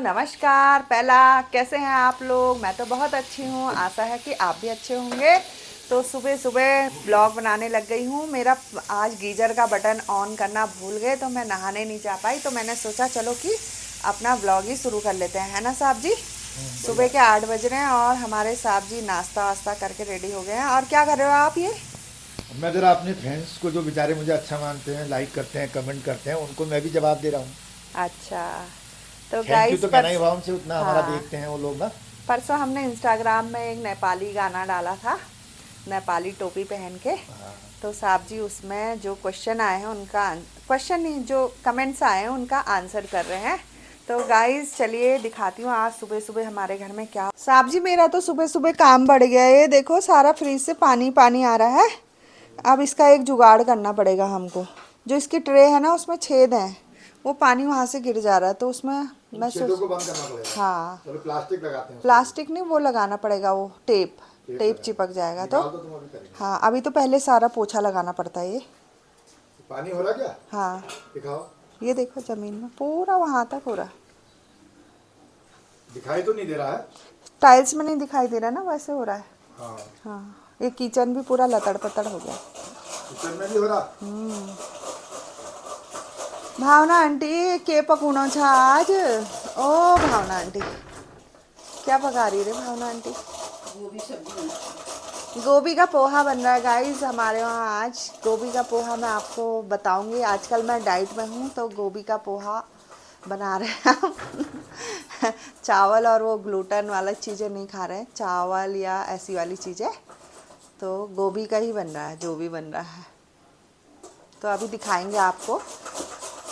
नमस्कार। पहला कैसे हैं आप लोग? मैं तो बहुत अच्छी हूँ, आशा है कि आप भी अच्छे होंगे। तो सुबह सुबह ब्लॉग बनाने लग गई हूँ। मेरा आज गीजर का बटन ऑन करना भूल गए तो मैं नहाने नहीं जा पाई, तो मैंने सोचा चलो कि अपना ब्लॉग ही शुरू कर लेते हैं, है ना साहब जी। सुबह के 8 बज रहे हैं और हमारे साहब जी नाश्ता वास्ता करके रेडी हो गए हैं। और क्या कर रहे हो आप ये? मैं ज़रा अपने फ्रेंड्स को जो बेचारे मुझे अच्छा मानते हैं, लाइक करते हैं, कमेंट करते हैं, उनको मैं भी जवाब दे रहा हूँ। अच्छा, तो थैंक यू गाइस तो कहना ही हुआ उनसे, उतना हमारा हाँ, देखते हैं वो लोग ना। परसों हमने इंस्टाग्राम में एक नेपाली गाना डाला था, नेपाली टोपी पहन के। तो साहब जी उसमें जो क्वेश्चन आए हैं उनका, क्वेश्चन नहीं, जो कमेंट्स आए हैं उनका आंसर कर रहे हैं। तो गाइस चलिए दिखाती हूँ आज सुबह सुबह हमारे घर में क्या। साहब जी मेरा तो सुबह सुबह काम बढ़ गया है। ये देखो सारा फ्रिज से पानी पानी आ रहा है। अब इसका एक जुगाड़ करना पड़ेगा हमको। जो इसकी ट्रे है ना उसमें छेद हैं, वो पानी वहाँ से गिर जा रहा है, तो उसमें उन मैं छेदों सोच, को बंद करना पड़ेगा। हाँ चलो प्लास्टिक लगाते हैं उसके ऊपर। प्लास्टिक नहीं, वो लगाना पड़ेगा, वो टेप। टेप टेप लगाना चिपक जाएगा तो। निकाल दो, तुम अभी करेंगे। हाँ अभी तो पहले सारा पोछा लगाना पड़ता है ये। पानी हो रहा क्या? हाँ दिखाओ। ये देखो ज़मीन में पूरा वहाँ तक हो रहा है। दिखाई तो नहीं दे रहा है। टाइल्स में नहीं दिखाई दे रहा ना, वैसे हो रहा है। हाँ, हाँ ये किचन भी पूरा लतड़ पतड़ हो गया। किचन में भी हो रहा। भावना आंटी के पकूनो छ आज? ओ भावना आंटी क्या पका रही रे भावना आंटी? गोभी का पोहा बन रहा है गाइस हमारे वहाँ आज। गोभी का पोहा मैं आपको बताऊंगी। आजकल मैं डाइट में हूँ तो गोभी का पोहा बना रहे हैं हम। चावल और वो ग्लूटेन वाला चीज़ें नहीं खा रहे हैं, चावल या ऐसी वाली चीज़ें। तो गोभी का ही बन रहा है जो भी बन रहा है। तो अभी दिखाएंगे आपको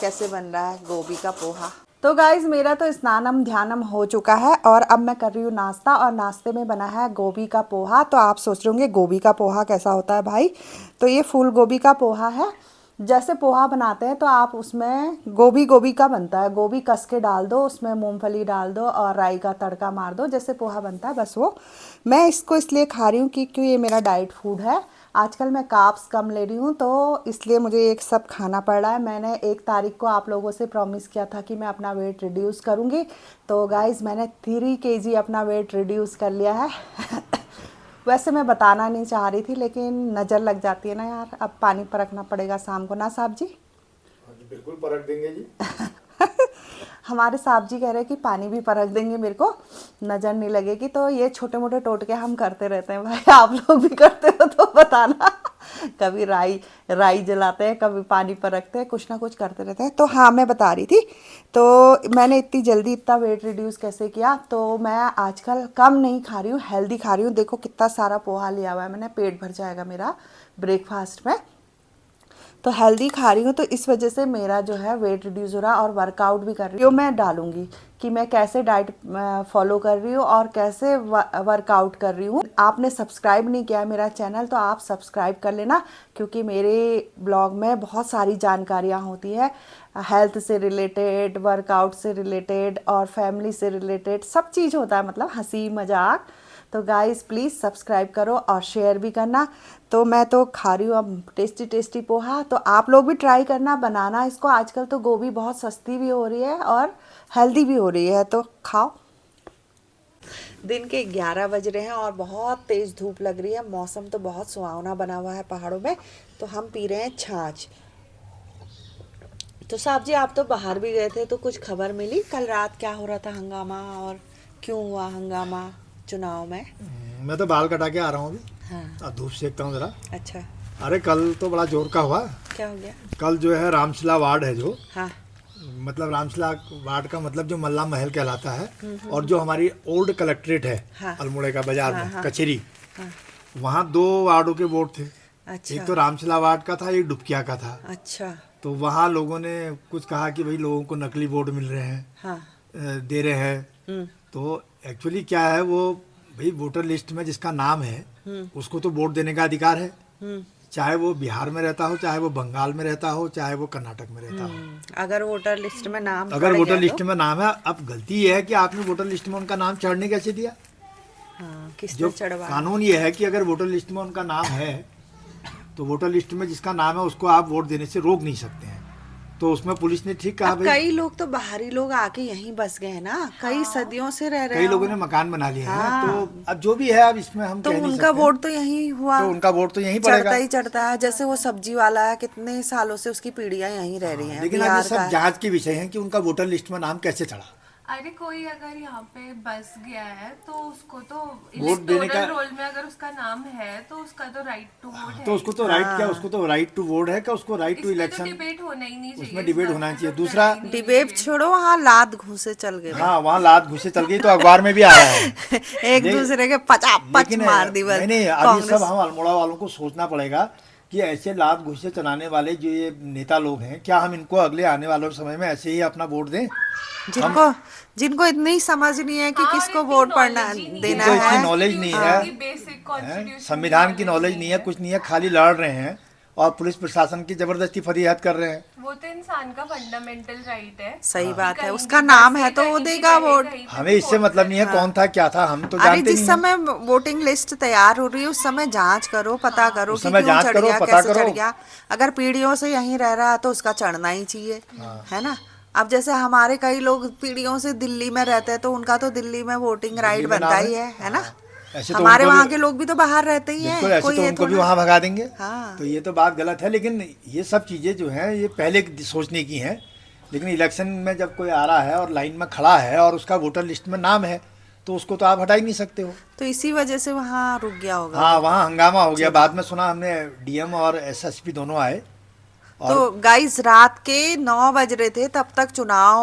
कैसे बन रहा है गोभी का पोहा। तो गाइज मेरा तो स्नानम ध्यानम हो चुका है और अब मैं कर रही हूँ नाश्ता, और नाश्ते में बना है गोभी का पोहा। तो आप सोच रहे होंगे गोभी का पोहा कैसा होता है भाई? तो ये फूल गोभी का पोहा है। जैसे पोहा बनाते हैं तो आप उसमें गोभी गोभी का बनता है, गोभी कस के डाल दो, उसमें मूंगफली डाल दो और राई का तड़का मार दो, जैसे पोहा बनता है बस वो। मैं इसको इसलिए खा रही हूँ कि क्यों ये मेरा डाइट फूड है। आजकल मैं कार्ब्स कम ले रही हूँ तो इसलिए मुझे एक सब खाना पड़ रहा है। मैंने 1 तारीख को आप लोगों से प्रॉमिस किया था कि मैं अपना वेट रिड्यूस करूँगी। तो गाइज़ मैंने 3 kg अपना वेट रिड्यूस कर लिया है। वैसे मैं बताना नहीं चाह रही थी लेकिन नज़र लग जाती है ना यार। अब पानी परखना पड़ेगा शाम को ना साहब जी? हाँ जी, बिल्कुल परख देंगे जी। हमारे साहब जी कह रहे हैं कि पानी भी परख देंगे, मेरे को नज़र नहीं लगेगी। तो ये छोटे मोटे टोटके हम करते रहते हैं भाई, आप लोग भी करते हो तो बताना। कभी राई राई जलाते हैं, कभी पानी परखते हैं, कुछ ना कुछ करते रहते हैं। तो हाँ मैं बता रही थी, तो मैंने इतनी जल्दी इतना वेट रिड्यूस कैसे किया। तो मैं आजकल कम नहीं खा रही हूँ, हेल्दी खा रही हूँ। देखो कितना सारा पोहा लिया हुआ है मैंने, पेट भर जाएगा मेरा ब्रेकफास्ट में। तो हेल्दी खा रही हूँ तो इस वजह से मेरा जो है वेट रिड्यूस हो रहा है। और वर्कआउट भी कर रही हूँ। मैं डालूंगी कि मैं कैसे डाइट फॉलो कर रही हूँ और कैसे वर्कआउट कर रही हूँ। आपने सब्सक्राइब नहीं किया है मेरा चैनल तो आप सब्सक्राइब कर लेना, क्योंकि मेरे ब्लॉग में बहुत सारी जानकारियाँ होती है, हेल्थ से रिलेटेड, वर्कआउट से रिलेटेड और फैमिली से रिलेटेड सब चीज़ होता है, मतलब हंसी मजाक। तो गाइस प्लीज़ सब्सक्राइब करो और शेयर भी करना। तो मैं तो खा रही हूँ अब टेस्टी टेस्टी पोहा। तो आप लोग भी ट्राई करना बनाना इसको। आजकल तो गोभी बहुत सस्ती भी हो रही है और हेल्दी भी हो रही है, तो खाओ। दिन के 11 बज रहे हैं और बहुत तेज़ धूप लग रही है। मौसम तो बहुत सुहावना बना हुआ है पहाड़ों में। तो हम पी रहे हैं छाछ। तो साहब जी आप तो बाहर भी गए थे, तो कुछ खबर मिली कल रात क्या हो रहा था हंगामा, और क्यों हुआ हंगामा चुनाव में? मैं तो बाल कटा के आ रहा हूँ अभी। हाँ अब धूप सेकता हूँ जरा। अच्छा, अरे कल तो बड़ा जोर का हुआ। क्या हो गया? कल जो है रामशिला वार्ड है जो, हाँ मतलब रामशिला वार्ड का मतलब जो मल्ला महल कहलाता है, और जो हमारी ओल्ड कलेक्ट्रेट है हाँ अल्मोड़े का बाजार हाँ में हाँ कचेरी, हाँ। वहाँ 2 वार्डों के वोट थे। अच्छा एक तो रामशिला वार्ड का था, एक डुबकिया का था। अच्छा। तो वहाँ लोगों ने कुछ कहा कि भाई लोगों को नकली वोट मिल रहे हैं, हाँ दे रहे हैं। हम्म तो एक्चुअली क्या है, वो भाई वोटर लिस्ट में जिसका नाम है उसको तो वोट देने का अधिकार है, हम्म चाहे वो बिहार में रहता हो, चाहे वो बंगाल में रहता हो, चाहे वो कर्नाटक में रहता हो। अगर वोटर लिस्ट में नाम अगर पड़ वोटर गया तो? लिस्ट में नाम है, अब गलती ये है कि आपने वोटर लिस्ट में उनका नाम चढ़ने कैसे दिया। हाँ किसने जो चढ़वाया? कानून ये है कि अगर वोटर लिस्ट में उनका नाम है तो वोटर लिस्ट में जिसका नाम है उसको आप वोट देने से रोक नहीं सकते हैं। तो उसमें पुलिस ने ठीक कहा अब भाई। कई लोग तो बाहरी लोग आके यहीं बस गए ना, कई सदियों से रह रहे कई हैं लोगों वो। ने मकान बना लिए हैं, हाँ। तो अब जो भी है अब इसमें हम तो कह नहीं उनका सकते। वोट तो यहीं हुआ, तो उनका वोट तो यहीं चढ़ता पड़ेगा। ही चढ़ता है। जैसे वो सब्जी वाला है, कितने सालों से उसकी पीढ़ियां यहीं रह रही हैं, लेकिन अब ये बिहार का सब है। जांच के विषय है कि उनका वोटर लिस्ट में नाम कैसे चढ़ा। अरे कोई अगर यहाँ पे बस गया है तो उसको तो वोट देने का- इलेक्टोरल रोल में अगर उसका नाम है तो उसका तो राइट टू वोट है। तो उसको तो राइट क्या, उसको तो राइट टू वोट है, क्या उसको राइट टू इसमें तो इलेक्शन। डिबेट होना ही नहीं चाहिए। उसमें इस डिबेट बात होना पे चाहिए। तो दूसरा लड़ाई नहीं डिबेट चाहिए। छोड़ो, वहाँ लात घूसे चल गए। हाँ, वहाँ लात घुसे चल गई तो अखबार में भी आया है। एक दूसरे के पचापच लेकिन मार दी बस। नहीं नहीं, अब ये कांग्रेस सब हम अल्मोड़ा वालों को सोचना पड़ेगा कि ऐसे लात घुसे चलाने वाले जो ये नेता लोग हैं, क्या हम इनको अगले आने वाले समय में ऐसे ही अपना वोट दें। जिनको इतनी समझ नहीं है कि हाँ, और किसको इतनी वोट पड़ना knowledge ही नहीं देना जिनको इतनी है। नॉलेज नहीं Constitution है, की basic हैं, constitution संविधान की नॉलेज नहीं है, कुछ नहीं है, खाली लड़ रहे हैं और पुलिस प्रशासन की जबरदस्ती फरियाद कर रहे हैं। वो तो इंसान का फंडामेंटल राइट है। सही बात है, कहीं उसका भी नाम बस है से तो वो कहीं भी देगा गए, वोट। कहीं पे हमें भी इससे वोट मतलब नहीं है कौन था क्या था, हम तो अरे जानते जिस नहीं हैं। समय वोटिंग लिस्ट तैयार हो रही है उस समय जांच करो, पता करो उस कि समय क्यों जांच चढ़ करो, गया, पता कैसे करो। चढ़ गया। अगर पीढ़ियों से यहीं रह रहा है तो उसका चढ़ना ही चाहिए, है ना। अब जैसे हमारे कई लोग पीढ़ियों से दिल्ली में रहते हैं तो उनका तो दिल्ली में वोटिंग राइट दिल्ली में बनता नाम ही है। है ना। ऐसे तो हमारे उनको वहाँ भी- के लोग भी तो बाहर रहते ही बिल्कुल, हैं, ऐसे कोई तो ये उनको भी थोड़ा- वहाँ भगा देंगे। हाँ। तो ये तो बात गलत है, लेकिन ये सब चीज़ें जो हैं ये पहले सोचने की हैं। लेकिन इलेक्शन में जब कोई आ रहा है और लाइन में खड़ा है और उसका वोटर लिस्ट में नाम है तो उसको तो आप हटा ही नहीं सकते हो। तो इसी वजह से वहाँ रुक गया होगा। हाँ, वहाँ हंगामा हो गया। बाद में सुना हमने डीएम और एसएसपी दोनों आए और तो गाइस रात के 9 बज रहे थे तब तक चुनाव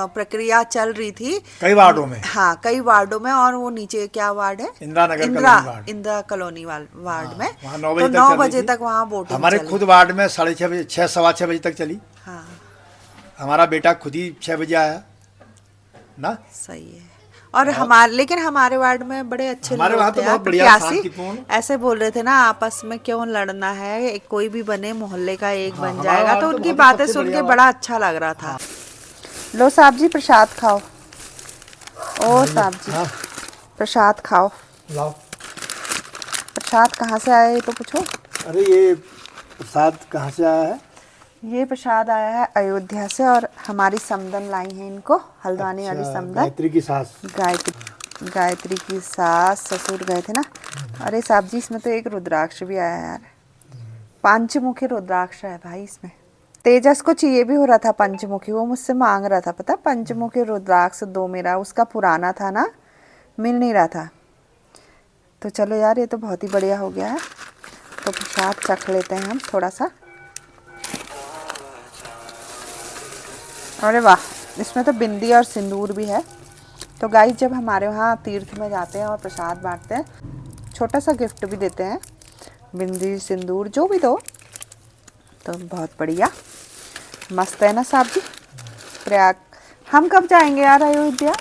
प्रक्रिया चल रही थी कई वार्डों में। हाँ, कई वार्डों में। और वो नीचे क्या वार्ड है, Indira Nagar colony ward. Indira colony ward में। वहाँ 9 तो बजे तक 9 चल रही बजे थी। तक वहाँ वोटिंग हमारे चली। खुद वार्ड में 6:30 बजे, 6 सवा 6 बजे तक चली। हाँ, हमारा बेटा खुद ही 6 बजे आया ना। सही है। और हमारे लेकिन हमारे वार्ड में बड़े अच्छे हमारे लोग वहाँ थे तो यार, बहुत बढ़िया, प्रत्याशी। शांतिपूर्ण। ऐसे बोल रहे थे ना, आपस में क्यों लड़ना है, कोई भी बने मोहल्ले का एक हाँ, बन हमारा जाएगा। वार्ड तो तो उनकी बहुत बातें सबसे सुन के बढ़िया बड़ा अच्छा लग रहा था। लो साहब जी प्रसाद खाओ। ओ साहब जी हाँ, प्रसाद खाओ। लाओ। प्रसाद कहाँ से आया ये तो पूछो। अरे ये प्रसाद कहाँ से आया है? ये प्रसाद आया है अयोध्या से और हमारी समदन लाई है इनको, हल्द्वानी वाली अच्छा, समदन। गायत्री की सास। गायत्री की सास ससुर गए थे ना। अरे साहब जी इसमें तो एक रुद्राक्ष भी आया है यार, पंचमुखी रुद्राक्ष है भाई इसमें। तेजस को चाहिए भी हो रहा था पंचमुखी, वो मुझसे मांग रहा था, पता पंचमुखी रुद्राक्ष दो मेरा, उसका पुराना था ना, मिल नहीं रहा था। तो चलो यार ये तो बहुत ही बढ़िया हो गया है। तो प्रसाद चख लेते हैं हम थोड़ा सा। अरे वाह, इसमें तो बिंदी और सिंदूर भी है। तो गाइस जब हमारे वहाँ तीर्थ में जाते हैं और प्रसाद बांटते हैं, छोटा सा गिफ्ट भी देते हैं, बिंदी सिंदूर जो भी दो। तो बहुत बढ़िया, मस्त है ना साहब जी। प्रयाग हम कब जाएंगे यार अयोध्या,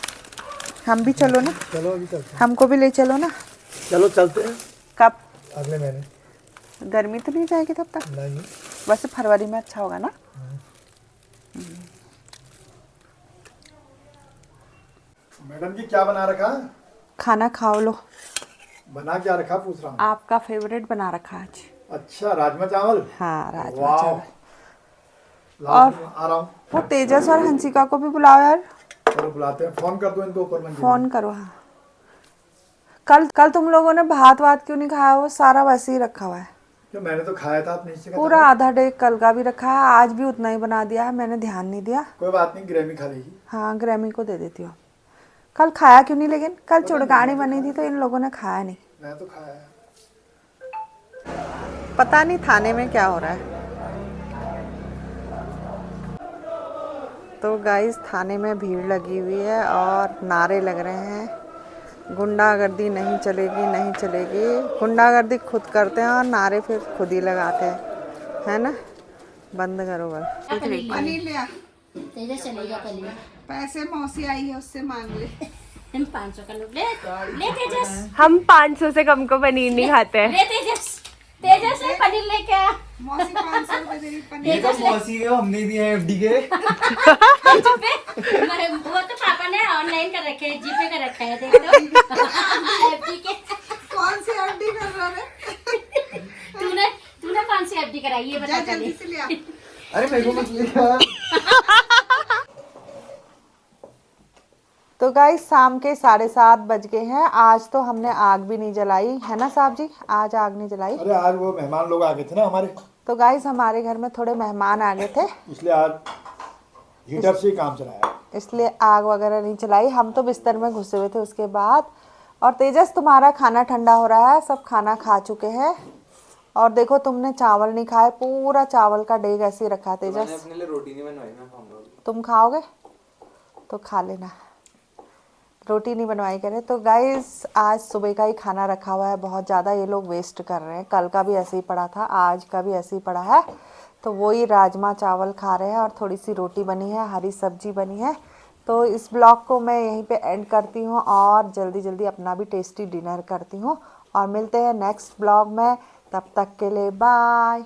हम भी चलो ना, चलो अभी चलते हैं। हमको भी ले चलो ना। चलो चलते हैं कब, अगले महीने। गर्मी तो नहीं जाएगी तब तक, नहीं, वैसे फरवरी में अच्छा होगा ना। मैडम जी क्या बना रखा? खाना खाओ लो। बना क्या रखा पूछ रहा हूँ। आपका फेवरेट बना रखा आज। अच्छा, राजमा चावल। हाँ राजमा वाह, चावल। लाओ, आ रहा हूँ। वो तेजस और हंसिका को भी बुलाओ यार, चलो बुलाते हैं, फोन कर दो इनको ऊपर मंजिल में। फोन करो। हाँ कल तुम लोगों ने भात वात क्यों नहीं खाया, वो सारा वैसे ही रखा हुआ है। क्यों, मैंने तो खाया था, आपने इससे पूरा आधा डेग कल का भी रखा है, आज भी उतना ही बना दिया है, मैंने ध्यान नहीं दिया। कोई बात नहीं, ग्रेमी खा लेगी। हाँ ग्रैमी को दे देती हूँ। कल खाया क्यों नहीं, लेकिन कल चुड़कानी बनी थी तो इन लोगों ने खाया नहीं। मैं तो खाया है। पता नहीं थाने में क्या हो रहा है। तो गाइस थाने में भीड़ लगी हुई है और नारे लग रहे हैं, गुंडागर्दी नहीं चलेगी, नहीं चलेगी। गुंडागर्दी खुद करते हैं और नारे फिर खुद ही लगाते हैं, है ना। बंद करो बस। पनीर लिया, तेजस चलेगा पनीर। पैसे मौसी आई है उससे मांग ले। 500 का नोट ले तेजस। हम 500 से कम को पनीर नहीं खाते हैं। ले तेजस, तेजस ले पनीर लेके आ। मौसी 500 रुपए दे रही पनीर। ये तो मौसी है, हमने दिए हैं एफडी के। वो तो पापा ने ऑनलाइन कर रखे है, जीपे कर रखा है, देख लो। एफडी के। कौन सी एफडी कर रहा है? तूने कौन सी एफडी कराई है बता जल्दी से लिया। अरे मेरे को मत लेकर। तो गाइस शाम के 7:30 बज गए हैं। आज तो हमने आग भी नहीं जलाई है ना साहब जी, आज आग नहीं जलाई। अरे आज वो मेहमान लोग आ गए थे ना हमारे, तो गाइस हमारे घर में थोड़े मेहमान आ गए थे, इसलिए आज हीटर से ही काम चलाया। इसलिए आग वगैरह नहीं चलाई। हम तो बिस्तर में घुसे हुए थे उसके बाद। और तेजस तुम्हारा खाना ठंडा हो रहा है, सब खाना खा चुके हैं। और देखो तुमने चावल नहीं खाए, पूरा चावल का डेग ऐसे ही रखा है तेजस। मैंने अपने लिए रोटी नहीं बनवाई, मैं खाऊंगा। तुम खाओगे तो खा लेना, रोटी नहीं बनवाई करे। तो गाइस आज सुबह का ही खाना रखा हुआ है, बहुत ज़्यादा ये लोग वेस्ट कर रहे हैं। कल का भी ऐसे ही पड़ा था, आज का भी ऐसे ही पड़ा है। तो वही राजमा चावल खा रहे हैं और थोड़ी सी रोटी बनी है, हरी सब्जी बनी है। तो इस ब्लॉग को मैं यहीं पे एंड करती हूँ और जल्दी जल्दी अपना भी टेस्टी डिनर करती हूँ। और मिलते हैं नेक्स्ट ब्लॉग में, तब तक के लिए बाय।